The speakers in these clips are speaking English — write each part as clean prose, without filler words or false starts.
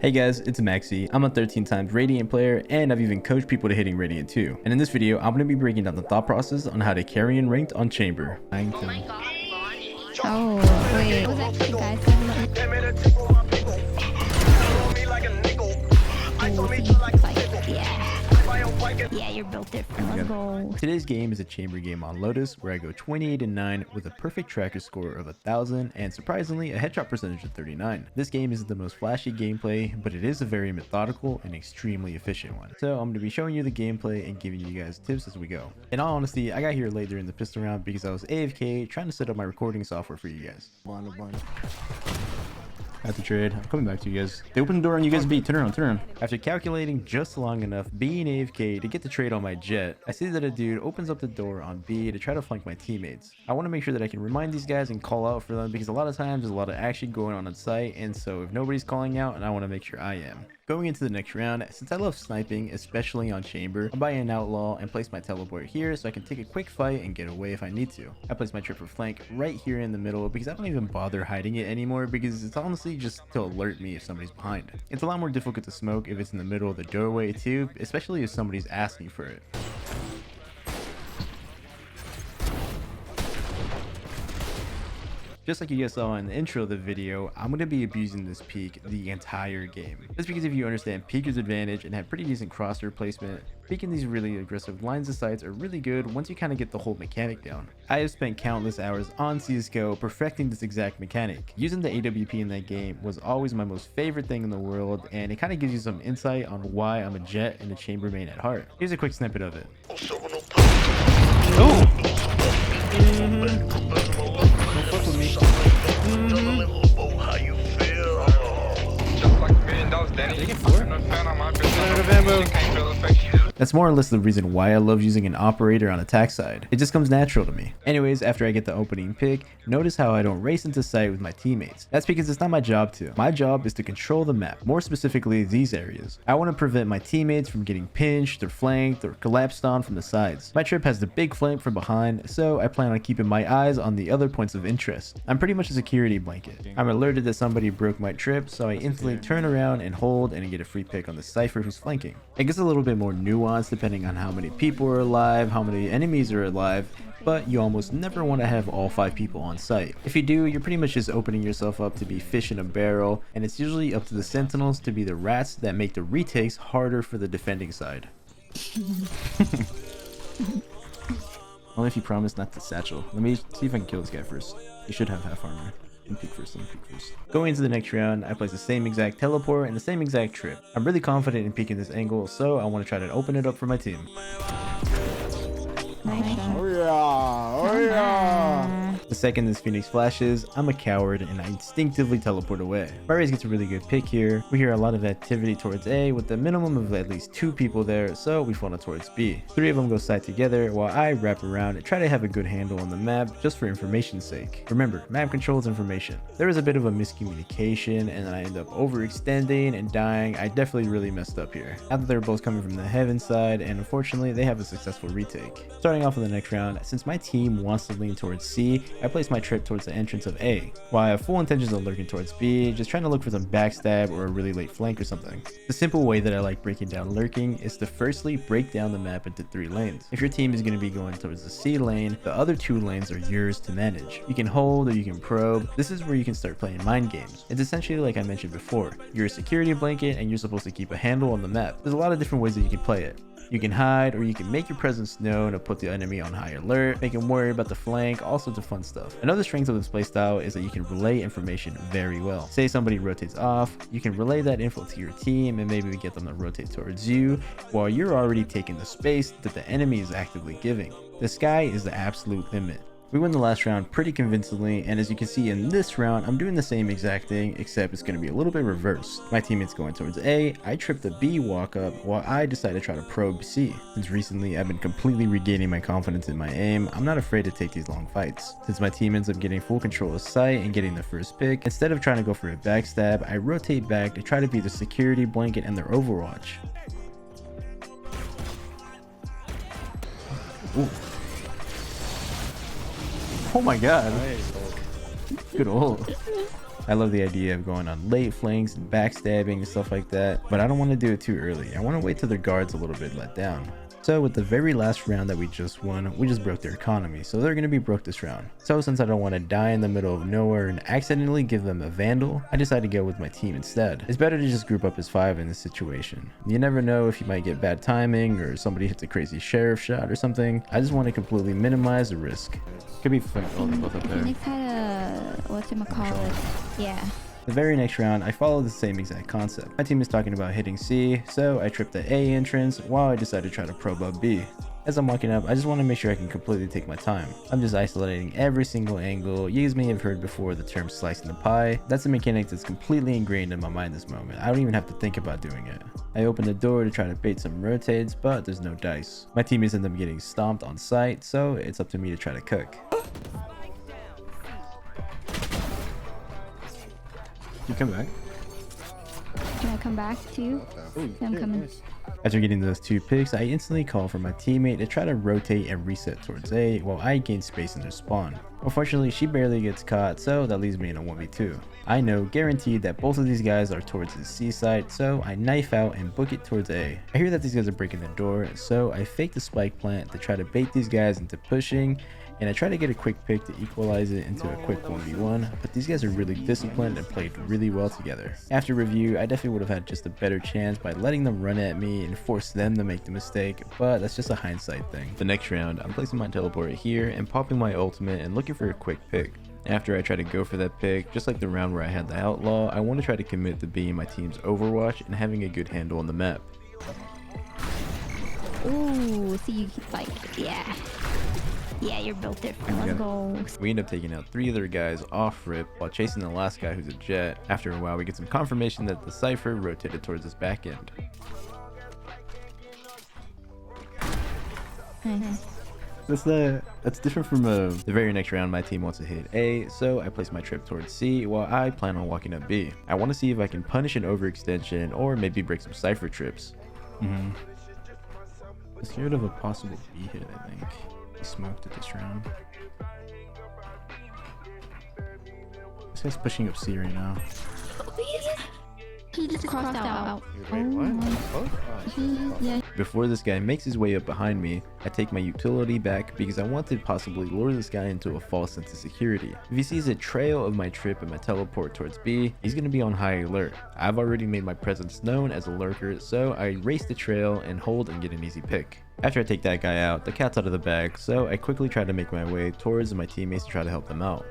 Hey guys, it's Maxi. I'm a 13 times Radiant player and I've even coached people to hitting Radiant too. And in this video, I'm going to be breaking down the thought process on how to carry in ranked on Chamber. Oh my god, oh, wait. Was that you guys? Yeah, you're built different. Let's go. Today's game is a chamber game on Lotus where I go 28-9 with a perfect tracker score of 1000 and surprisingly a headshot percentage of 39. This game isn't the most flashy gameplay, but it is a very methodical and extremely efficient one. So I'm going to be showing you the gameplay and giving you guys tips as we go. In all honesty, I got here late during the pistol round because I was AFK trying to set up my recording software for you guys. At the trade. I'm coming back to you guys. They opened the door on you guys. B. Turn around, turn around. After calculating just long enough being AFK to get the trade on my Jett, I see that a dude opens up the door on B to try to flank my teammates. I want to make sure that I can remind these guys and call out for them because a lot of times there's a lot of action going on site, and so if nobody's calling out, and I want to make sure I am. Going into the next round, since I love sniping, especially on chamber, I'll buy an outlaw and place my teleport here so I can take a quick fight and get away if I need to. I place my trip for flank right here in the middle because I don't even bother hiding it anymore because it's honestly just to alert me if somebody's behind. It's a lot more difficult to smoke if it's in the middle of the doorway too, especially if somebody's asking for it. Just like you guys saw in the intro of the video, I'm going to be abusing this peek the entire game. That's because if you understand peeker's advantage and have pretty decent crosshair placement, peeking these really aggressive lines of sights are really good once you kind of get the whole mechanic down. I have spent countless hours on CSGO perfecting this exact mechanic. Using the AWP in that game was always my most favorite thing in the world, and it kind of gives you some insight on why I'm a Jett and a chamber main at heart. Here's a quick snippet of it. That's more or less the reason why I love using an operator on attack side. It just comes natural to me. Anyways, after I get the opening pick, notice how I don't race into sight with my teammates. That's because it's not my job to. My job is to control the map, more specifically these areas. I want to prevent my teammates from getting pinched or flanked or collapsed on from the sides. My trip has the big flank from behind, so I plan on keeping my eyes on the other points of interest. I'm pretty much a security blanket. I'm alerted that somebody broke my trip, so I instantly turn around and hold and get a free pick on the cypher who's flanking. It gets a little bit more nuanced depending on how many people are alive, how many enemies are alive, but you almost never want to have all 5 people on site. If you do, you're pretty much just opening yourself up to be fish in a barrel, and it's usually up to the sentinels to be the rats that make the retakes harder for the defending side. Only if you promise not to satchel. Let me see if I can kill this guy first. He should have half armor. Let me peek first. Going into the next round, I place the same exact teleport and the same exact trip. I'm really confident in peeking this angle, so I want to try to open it up for my team. The second this Phoenix flashes, I'm a coward and I instinctively teleport away. My raze gets a really good pick here. We hear a lot of activity towards A with a minimum of at least 2 people there, so we funnel towards B. 3 of them go side together while I wrap around and try to have a good handle on the map just for information's sake. Remember, map controls information. There was a bit of a miscommunication and I end up overextending and dying. I definitely really messed up here. Now that they're both coming from the heaven side, and unfortunately they have a successful retake. Starting off in the next round, since my team wants to lean towards C, I place my trip towards the entrance of A, while I have full intentions of lurking towards B, just trying to look for some backstab or a really late flank or something. The simple way that I like breaking down lurking is to firstly break down the map into 3 lanes. If your team is going to be going towards the C lane, the other 2 lanes are yours to manage. You can hold or you can probe. This is where you can start playing mind games. It's essentially like I mentioned before. You're a security blanket and you're supposed to keep a handle on the map. There's a lot of different ways that you can play it. You can hide, or you can make your presence known to put the enemy on high alert, make him worry about the flank, all sorts of fun stuff. Another strength of this playstyle is that you can relay information very well. Say somebody rotates off, you can relay that info to your team and maybe get them to rotate towards you while you're already taking the space that the enemy is actively giving. The sky is the absolute limit. We win the last round pretty convincingly, and as you can see in this round, I'm doing the same exact thing, except it's going to be a little bit reversed. My teammate's going towards A, I trip the B walk up, while I decide to try to probe C. Since recently I've been completely regaining my confidence in my aim, I'm not afraid to take these long fights. Since my team ends up getting full control of sight and getting the first pick, instead of trying to go for a backstab, I rotate back to try to be the security blanket and their overwatch. Ooh. Oh my god. Good ult. I love the idea of going on late flanks and backstabbing and stuff like that, but I don't want to do it too early. I want to wait till their guard's a little bit let down. So with the very last round that we just won, we just broke their economy, so they're going to be broke this round. So since I don't want to die in the middle of nowhere and accidentally give them a vandal, I decided to go with my team instead. It's better to just group up as 5 in this situation. You never know if you might get bad timing or somebody hits a crazy sheriff shot or something. I just want to completely minimize the risk. Could be fun. Oh, they're both up there. Phoenix had a whatchamacallit. Yeah. The very next round, I followed the same exact concept. My team is talking about hitting C, so I tripped the A entrance while I decided to try to probe up B. As I'm walking up, I just want to make sure I can completely take my time. I'm just isolating every single angle. You guys may have heard before the term slicing the pie. That's a mechanic that's completely ingrained in my mind this moment. I don't even have to think about doing it. I open the door to try to bait some rotates, but there's no dice. My teammates end up getting stomped on sight, so it's up to me to try to cook. You come back? Can I come back too? I'm coming. After getting those 2 picks, I instantly call for my teammate to try to rotate and reset towards A while I gain space in their spawn. Unfortunately, she barely gets caught, so that leaves me in a 1v2. I know guaranteed that both of these guys are towards the C side, so I knife out and book it towards A. I hear that these guys are breaking the door, so I fake the spike plant to try to bait these guys into pushing, and I try to get a quick pick to equalize it into a quick 1v1, but these guys are really disciplined and played really well together. After review, I definitely would have had just a better chance by letting them run at me and force them to make the mistake, but that's just a hindsight thing. The next round, I'm placing my teleport here and popping my ultimate and looking for a quick pick. After I try to go for that pick, just like the round where I had the outlaw, I want to try to commit to being my team's overwatch and having a good handle on the map. Ooh, see, like, yeah. Yeah, you're built different. Let's go. We end up taking out 3 other guys off rip while chasing the last guy who's a Jett. After a while, we get some confirmation that the Cypher rotated towards this back end. That's different from the very next round. My team wants to hit A, so I place my trip towards C while I plan on walking up B. I want to see if I can punish an overextension or maybe break some Cypher trips. I'm scared of a possible B hit, I think. He smoked it this round. This guy's pushing up C right now. He just crossed out. Yeah. Before this guy makes his way up behind me, I take my utility back because I want to possibly lure this guy into a false sense of security. If he sees a trail of my trip and my teleport towards B, he's going to be on high alert. I've already made my presence known as a lurker, so I race the trail and hold and get an easy pick. After I take that guy out, the cat's out of the bag, so I quickly try to make my way towards my teammates to try to help them out.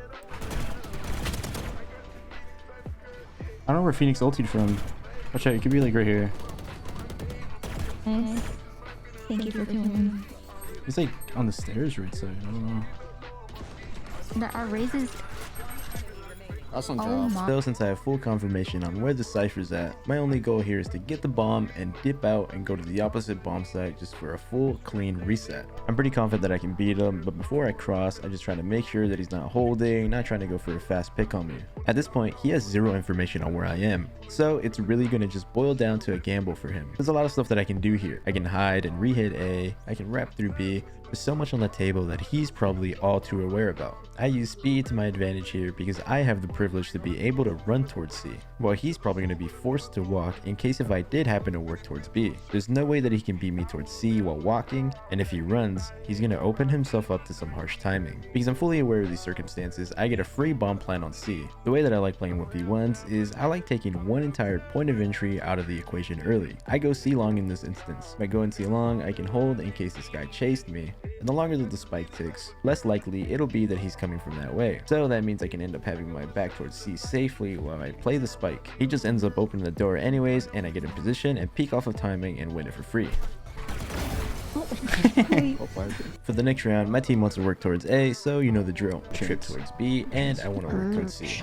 I don't know where Phoenix ulted from. Watch out, it could be like right here. Nice. Thank you for doing. It's like on the stairs right side. I don't know. There are raises. That's on Oh my. Still, since I have full confirmation on where the Cypher's at, my only goal here is to get the bomb and dip out and go to the opposite bomb site just for a full clean reset. I'm pretty confident that I can beat him, but before I cross, I just try to make sure that he's not holding, not trying to go for a fast pick on me. At this point, he has zero information on where I am, so it's really going to just boil down to a gamble for him. There's a lot of stuff that I can do here. I can hide and re-hit A, I can wrap through B. There's so much on the table that he's probably all too aware about. I use speed to my advantage here because I have the privilege to be able to run towards C, while he's probably going to be forced to walk in case if I did happen to work towards B. There's no way that he can beat me towards C while walking, and if he runs, he's going to open himself up to some harsh timing. Because I'm fully aware of these circumstances, I get a free bomb plant on C. The way that I like playing 1v1s is I like taking one entire point of entry out of the equation early. I go C long in this instance. By going C long, I can hold in case this guy chased me, and the longer that the spike ticks, less likely it'll be that he's coming from that way. So that means I can end up having my back towards C safely while I play the spike. He just ends up opening the door anyways, and I get in position and peek off of timing and win it for free. For the next round, my team wants to work towards A, so you know the drill. Trip towards B, and I want to work towards C.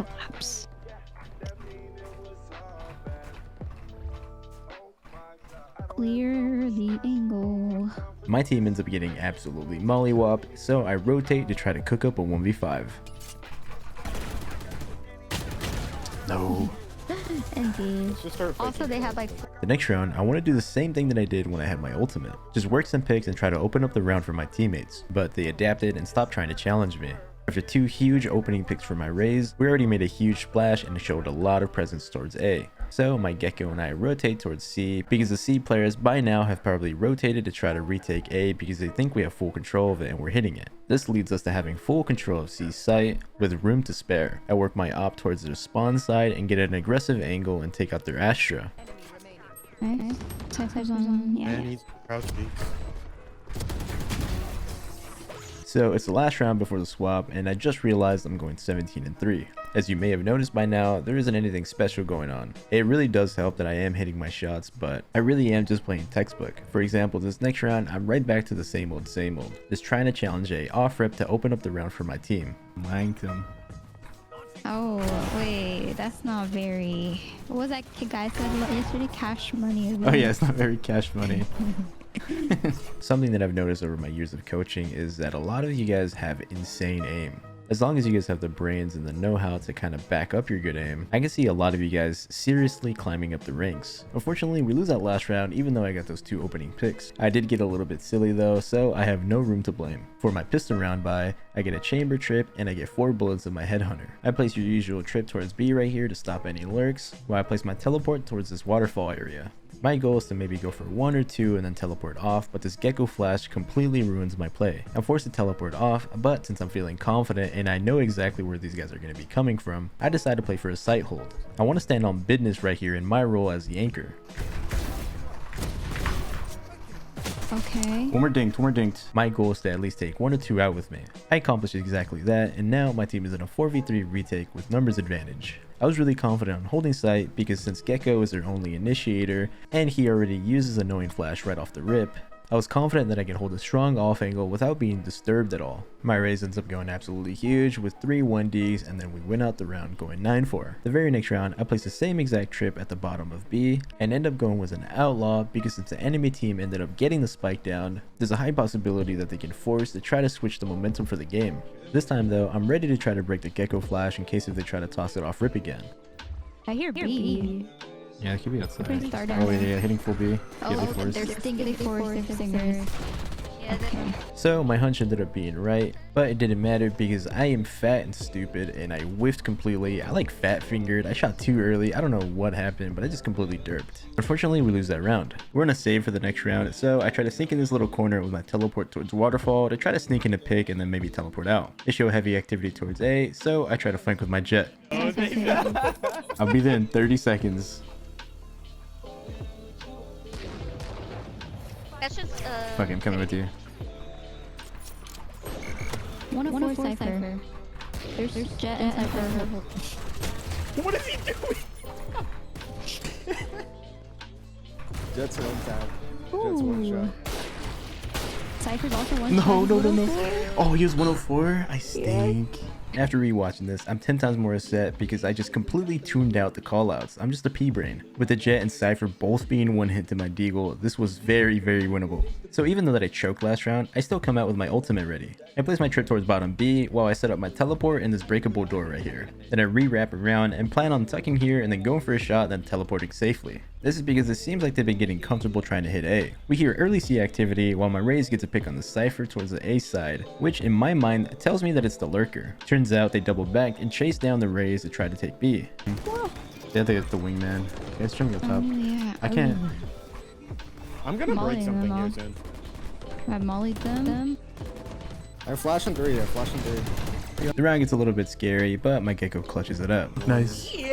Clear the angle. My team ends up getting absolutely mollywopped, so I rotate to try to cook up a 1v5. No. Indeed. Also, they have like. The next round, I want to do the same thing that I did when I had my ultimate. Just work some picks and try to open up the round for my teammates, but they adapted and stopped trying to challenge me. After 2 huge opening picks for my raze, we already made a huge splash and showed a lot of presence towards A. So my Gecko and I rotate towards C because the C players by now have probably rotated to try to retake A because they think we have full control of it and we're hitting it. This leads us to having full control of C's site with room to spare. I work my op towards their spawn side and get an aggressive angle and take out their Astra. Okay. Cypher's on. Yeah. And he's crouch B. So it's the last round before the swap and I just realized I'm going 17-3. As you may have noticed by now, there isn't anything special going on. It really does help that I am hitting my shots, but I really am just playing textbook. For example, this next round, I'm right back to the same old, just trying to challenge a off rep to open up the round for my team. Langton. Oh, wait. That's not very... What was that guy said yesterday? Cash money. Oh yeah, it's not very cash money. Something that I've noticed over my years of coaching is that a lot of you guys have insane aim. As long as you guys have the brains and the know-how to kind of back up your good aim, I can see a lot of you guys seriously climbing up the ranks. Unfortunately, we lose that last round even though I got those 2 opening picks. I did get a little bit silly though, so I have no room to blame. For my piston round buy, I get a chamber trip and I get 4 bullets of my headhunter. I place your usual trip towards B right here to stop any lurks, while I place my teleport towards this waterfall area. My goal is to maybe go for 1 or 2 and then teleport off, but this Gecko flash completely ruins my play. I'm forced to teleport off, but since I'm feeling confident and I know exactly where these guys are going to be coming from, I decide to play for a sight hold. I want to stand on business right here in my role as the anchor. Okay. One more dinked. My goal is to at least take 1 or 2 out with me. I accomplished exactly that, and now my team is in a 4v3 retake with numbers advantage. I was really confident on holding sight because since Gecko is their only initiator, and he already uses annoying flash right off the rip, I was confident that I could hold a strong off angle without being disturbed at all. My raze ends up going absolutely huge with 3 1Ds and then we win out the round going 9-4. The very next round, I place the same exact trip at the bottom of B and end up going with an outlaw because since the enemy team ended up getting the spike down, there's a high possibility that they can force to try to switch the momentum for the game. This time though, I'm ready to try to break the Gecko flash in case if they try to toss it off rip again. I hear B. Yeah, it could be outside. Oh yeah, hitting full B. Oh, they're stinging force singers. Okay. So my hunch ended up being right, but it didn't matter because I am fat and stupid and I whiffed completely. I like fat fingered. I shot too early. I don't know what happened, but I just completely derped. Unfortunately, we lose that round. We're gonna save for the next round, so I try to sneak in this little corner with my teleport towards waterfall to try to sneak in a pick and then maybe teleport out. They show heavy activity towards A, so I try to flank with my jett. I'll be there in 30 seconds. That's just Fuck, I'm coming with you. 104 Cypher. There's Jett and Cypher. What is he doing? Jett's one tap. Jett's one Ooh. shot. Cypher's also one No, shot. no, no, no. 104? Oh, he was 104? I stink. After rewatching this, I'm 10 times more upset because I just completely tuned out the callouts. I'm just a pea-brain. With the Jett and Cypher both being one hit to my deagle, this was very, very winnable. So even though that I choked last round, I still come out with my ultimate ready. I place my trip towards bottom B while I set up my teleport in this breakable door right here. Then I re-wrap around and plan on tucking here and then going for a shot, then teleporting safely. This is because it seems like they've been getting comfortable trying to hit A. We hear early C activity while my raze gets a pick on the Cypher towards the A side, which in my mind tells me that it's the lurker. Turns out they double backed and chased down the raze to try to take B. Yeah, they hit the wingman. Guys, trim up top. Oh, yeah. I can't. I'm gonna break Mollying something them here all. soon. I mollied them. I'm flashing 3. I'm flashing 3. The round gets a little bit scary, but my Gecko clutches it up. Nice. Ew,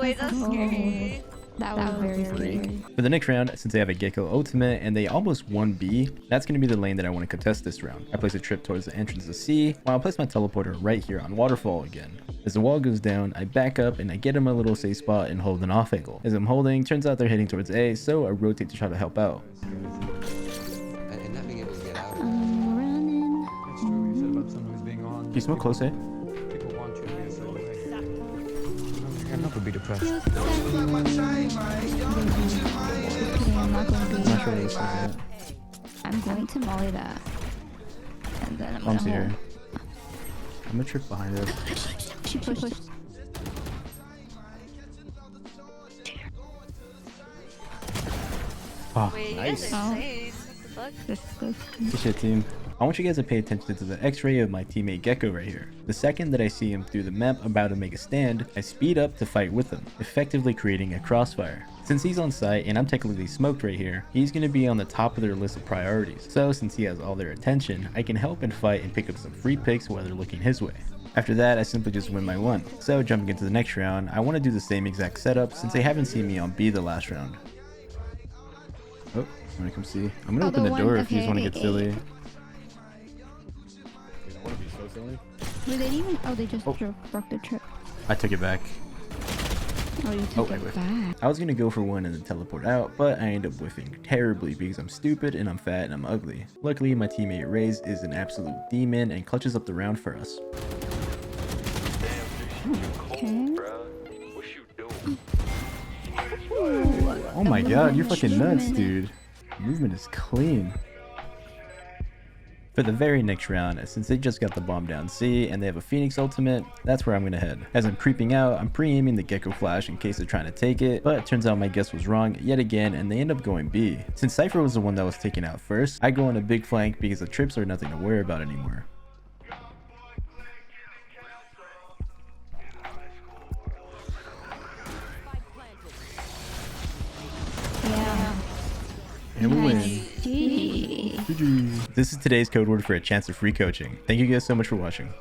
wait, that's scary. That was very scary. For the next round, since they have a Gecko ultimate and they almost won B, that's going to be the lane that I want to contest this round. I place a trip towards the entrance of C, while I place my teleporter right here on waterfall again. As the wall goes down, I back up and I get in my little safe spot and hold an off angle. As I'm holding, turns out they're heading towards A, so I rotate to try to help out. And not being able to get out. I'm running. It's true what you said about someone who's being on. Can you smoke close, eh? People want you to be a certain way. You can't help but be depressed. Feels sexy. I'm not going to I'm be. not sure what this is yet. I'm going to molly that. And then I'm Mom's gonna here. hold. I'm gonna trick behind us. She pushed. Oh, Wait, Nice. you guys are insane. fuck? Good shit, team. I want you guys to pay attention to the x-ray of my teammate Gecko right here. The second that I see him through the map about to make a stand, I speed up to fight with him, effectively creating a crossfire. Since he's on site and I'm technically smoked right here, he's going to be on the top of their list of priorities. So since he has all their attention, I can help and fight and pick up some free picks while they're looking his way. After that, I simply just win my one. So jumping into the next round, I want to do the same exact setup since they haven't seen me on B the last round. Oh, I'm gonna come see. I'm gonna open the door if you just want to get silly. I want to be so silly. Wait, they didn't even. Oh, they just broke the trip. I took it back. Oh, you took I it whiffed. back. I was gonna go for one and then teleport out, but I end up whiffing terribly because I'm stupid and I'm fat and I'm ugly. Luckily, my teammate Raze is an absolute demon and clutches up the round for us. Okay. Oh my god, you're fucking nuts, dude. Movement is clean. For the very next round, since they just got the bomb down C and they have a Phoenix ultimate, that's where I'm gonna head. As I'm creeping out, I'm pre-aiming the Gecko flash in case they're trying to take it, but it turns out my guess was wrong yet again and they end up going B. Since Cypher was the one that was taken out first, I go on a big flank because the trips are nothing to worry about anymore. Yeah. And we win. GG. GG. This is today's code word for a chance of free coaching. Thank you guys so much for watching.